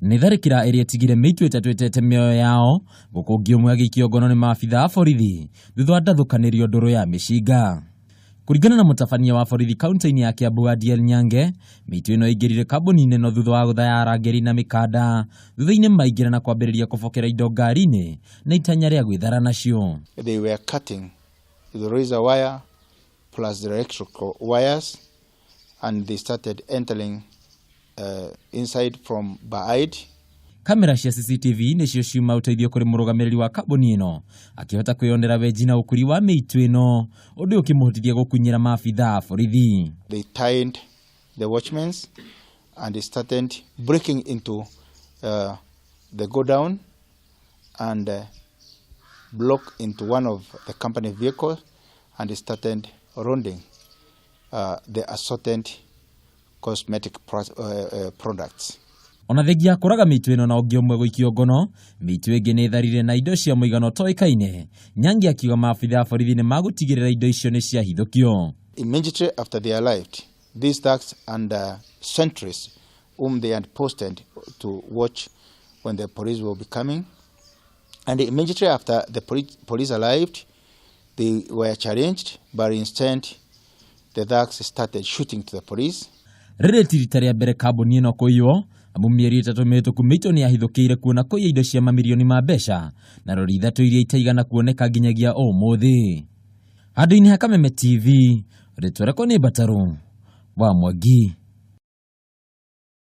nĩ tharĩkĩra ĩrĩa ĩtigire mĩitũ ĩtatũ ĩtete mĩoyo yao gũkũ ũngĩ ũmwe agĩikio ngono nĩ maabitha a borithi thutha wa ndathũkanĩrio ndũrũ ya mĩcinga. Kũringana na mũtabania wa borithi kaunti-inĩ ya Kiambu Adiel Nyange, mĩitũ ĩno ĩingĩrire kambuni-inĩ ĩno thutha wa gũthaya arangĩri na mĩkanda thutha-inĩ maingĩra na kwambĩrĩria kũbokera indo ngari-inĩ na itanya rĩa gwĩthara nacio. They were cutting the razor wire plus the electrical wires and they started entering inside from behind. Kamera cia CCTV nĩcio ciuma ũteithio kũrĩ mũrũgamĩrĩri wa kambuni ĩno akĩhota kwĩyonera wenji na ũkũri wa mĩitũ ĩno ũndũ ũkĩmũhotithia gũkunyĩra maabitha a borithi. They tied the watchmen and they started breaking into the godown and block into one of the company vehicles and they started rounding the assorted cosmetic products. Ona thengia kũraga mĩitũ ĩno na ũngĩ ũmwe gũikio ngono, mĩitũ ĩngĩ nĩ tharire na indo cia mũigano ũtoĩkaine. Nyange akiuga maabitha a borithi nĩ magũtigĩrĩra indo icio nĩ ciahithũkio. Immediately after they arrived, these thugs and sentries whom they had posted to watch when the police will be coming, and immediately after the police arrived, they were challenged, but instead the thugs started shooting to the police. Rĩrĩ ti rita rĩa mbere kambuni ĩno kũiywo, amu mĩeri ĩtatũ mĩhĩtũku mĩitũ nĩ yahithũkĩire kuona kũiya indo cia mamirioni ma mbeca na rori ithatũ iria itaigana kuoneka nginyagia ũmũthĩ. Handũ-inĩ ha Kameme TV, rĩtwa rĩakwa nĩ Bataru wa Mwangi.